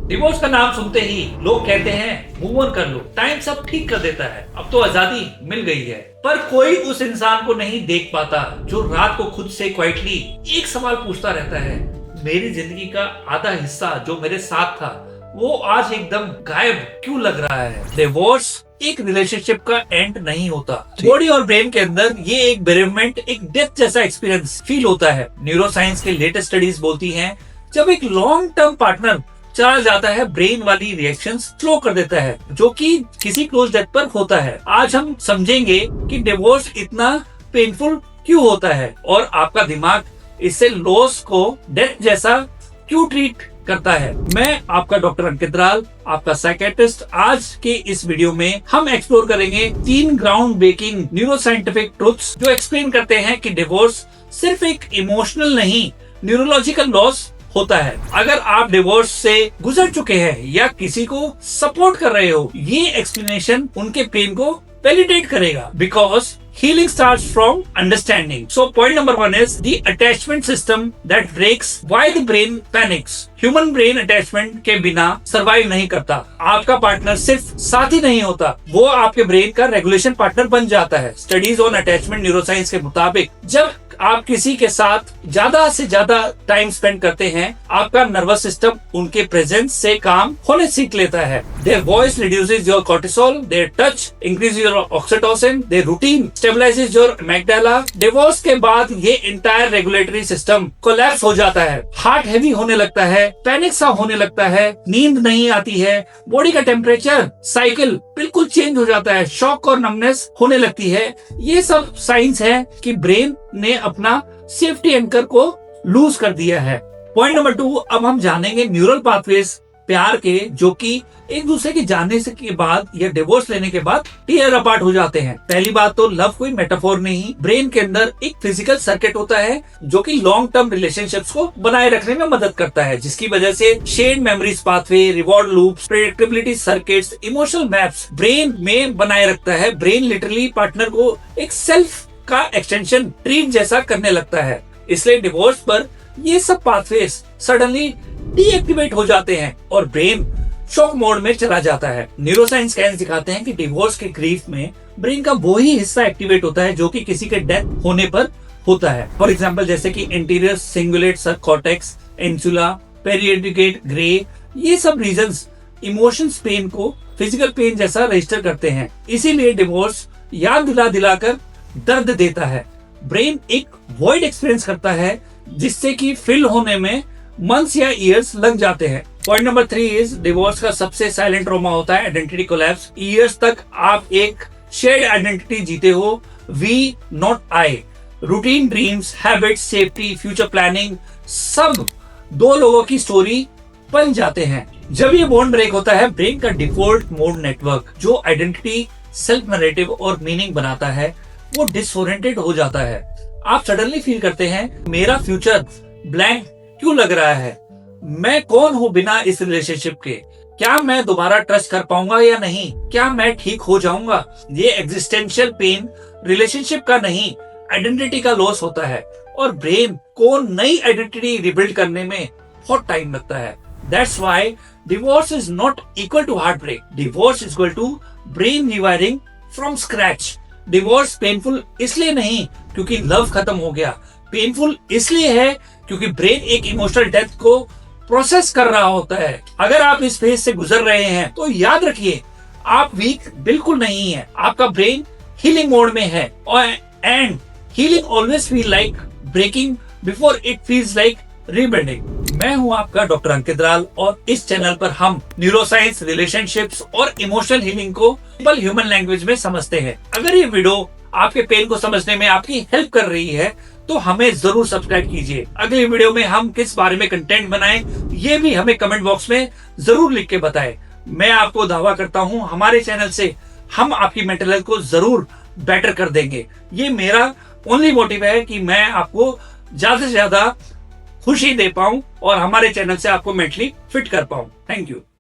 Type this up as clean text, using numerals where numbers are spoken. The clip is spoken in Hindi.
डिवोर्स का नाम सुनते ही लोग कहते हैं मूव ऑन कर लो, टाइम सब ठीक कर देता है, अब तो आजादी मिल गई है। पर कोई उस इंसान को नहीं देख पाता जो रात को खुद से क्वाइटली एक सवाल पूछता रहता है, मेरी जिंदगी का आधा हिस्सा जो मेरे साथ था वो आज एकदम गायब क्यों लग रहा है। डिवोर्स एक रिलेशनशिप का एंड नहीं होता। बॉडी और ब्रेन के अंदर ये एक बेरेवमेंट, एक डेथ जैसा एक्सपीरियंस फील होता है। न्यूरोसाइंस के लेटेस्ट स्टडीज बोलती हैं जब एक लॉन्ग टर्म पार्टनर चला जाता है, ब्रेन वाली रिएक्शंस स्लो कर देता है, जो कि किसी क्लोज डेथ पर होता है। आज हम समझेंगे कि डिवोर्स इतना पेनफुल क्यों होता है और आपका दिमाग इससे लॉस को डेथ जैसा क्यों ट्रीट करता है। मैं आपका डॉक्टर अंकित राल, आपका साइकेट्रिस्ट। आज के इस वीडियो में हम एक्सप्लोर करेंगे 3 ग्राउंड ब्रेकिंग न्यूरोसाइंटिफिक ट्रुथ्स जो एक्सप्लेन करते हैं कि डिवोर्स सिर्फ एक इमोशनल नहीं, न्यूरोलॉजिकल लॉस होता है। अगर आप डिवोर्स से गुजर चुके हैं या किसी को सपोर्ट कर रहे हो, ये एक्सप्लेनेशन उनके पेन को वैलिडेट करेगा, because healing starts from understanding. So point number 1 is the attachment system that breaks why the brain panics. Human brain attachment के बिना survive नहीं करता। आपका पार्टनर सिर्फ साथी नहीं होता, वो आपके ब्रेन का रेगुलेशन पार्टनर बन जाता है। स्टडीज ऑन अटैचमेंट न्यूरोसाइंस के मुताबिक जब आप किसी के साथ ज्यादा से ज्यादा टाइम स्पेंड करते हैं, आपका नर्वस सिस्टम उनके प्रेजेंस से काम होने सीख लेता है। Their voice reduces your cortisol, their touch increases your oxytocin, their routine stabilizes your amygdala. Divorce के बाद ये इंटायर रेगुलेटरी सिस्टम कोलैप्स हो जाता है, हार्ट हैवी होने लगता है, पैनिक सा होने लगता है, नींद नहीं आती है, बॉडी का टेम्परेचर साइकिल बिल्कुल चेंज हो जाता है, शॉक और नमनेस होने लगती है। ये सब साइंस है कि ब्रेन ने अपना सेफ्टी एंकर को लूज कर दिया है। पॉइंट नंबर 2, अब हम जानेंगे न्यूरल पाथवेज प्यार के, जो कि एक दूसरे के जाने से के बाद या डिवोर्स लेने के बाद टीयर अपार्ट हो जाते हैं। पहली बात तो लव कोई मेटाफोर नहीं, ब्रेन के अंदर एक फिजिकल सर्किट होता है जो कि लॉन्ग टर्म रिलेशनशिप्स को बनाए रखने में मदद करता है, जिसकी वजह से shared memories pathway, reward loops, predictability circuits, emotional maps brain में बनाए रखता है। ब्रेन लिटरली पार्टनर को एक सेल्फ का एक्सटेंशन ट्रीट जैसा करने लगता है। इसलिए डिवोर्स पर ये सब पाथवेज सडनली डीएक्टिवेट हो जाते हैं और ब्रेन शॉक मोड में चला जाता है। न्यूरोसाइंस स्कैन्स दिखाते हैं कि डिवोर्स के ग्रीफ में ब्रेन का वो ही हिस्सा एक्टिवेट होता है जो कि किसी के डेथ होने पर होता है। फॉर एग्जांपल जैसे कि एंटीरियर सिंगुलेट सबकॉर्टेक्स, इंसुला, पेरिएडिकेट ग्रे, ये सब रीजन्स इमोशंस पेन को फिजिकल पेन जैसा रजिस्टर करते हैं। इसीलिए डिवोर्स याद दिला दिलाकर दर्द देता है। ब्रेन एक वॉइड एक्सपीरियंस करता है जिससे कि फिल होने में मंथ्स या ईयर्स लग जाते हैं। पॉइंट नंबर 3 इज डिवोर्स का सबसे साइलेंट ट्रॉमा होता है आइडेंटिटी कोलैप्स। ईयर्स तक आप एक शेयर्ड आइडेंटिटी जीते हो, we not I. Routine, dreams, habits, safety, future planning, सब 2 लोगों की स्टोरी बन जाते हैं। जब ये बॉन्ड ब्रेक होता है, ब्रेन का डिफॉल्ट मोड नेटवर्क जो आइडेंटिटी, सेल्फ नैरेटिव और मीनिंग बनाता है, वो डिसओरिएंटेड हो जाता है। आप सडनली फील करते हैं मेरा फ्यूचर ब्लैंक क्यों लग रहा है, मैं कौन हूँ बिना इस रिलेशनशिप के, क्या मैं दोबारा ट्रस्ट कर पाऊंगा या नहीं, क्या मैं ठीक हो जाऊंगा। ये एग्जिस्टेंशियल पेन रिलेशनशिप का नहीं, आइडेंटिटी का लॉस होता है और ब्रेन को नई आइडेंटिटी रिबिल्ड करने में बहुत टाइम लगता है। That's why divorce is not equal to heart break. Divorce is equal to brain rewiring from scratch. Divorce painful इसलिए नहीं क्योंकि लव खत्म हो गया, पेनफुल इसलिए है क्योंकि ब्रेन एक इमोशनल डेथ को प्रोसेस कर रहा होता है। अगर आप इस फेज से गुजर रहे हैं तो याद रखिए आप वीक बिल्कुल नहीं है, आपका ब्रेन हीलिंग मोड में है and healing always feel like breaking before it feels like rebuilding. मैं हूं आपका डॉक्टर अंकित राल और इस चैनल पर हम न्यूरोसाइंस, रिलेशनशिप्स और इमोशनल हीलिंग को सिंपल ह्यूमन लैंग्वेज में समझते हैं। अगर ये वीडियो आपके पेन को समझने में आपकी हेल्प कर रही है तो हमें जरूर सब्सक्राइब कीजिए। अगली वीडियो में हम किस बारे में कंटेंट बनाएं, ये भी हमें कमेंट बॉक्स में जरूर लिख के बताएं। मैं आपको दावा करता हूं हमारे चैनल से हम आपकी मेंटल हेल्थ को जरूर बेटर कर देंगे। ये मेरा ओनली मोटिव है कि मैं आपको ज्यादा से ज्यादा खुशी दे पाऊं और हमारे चैनल से आपको मेंटली फिट कर पाऊं। Thank you.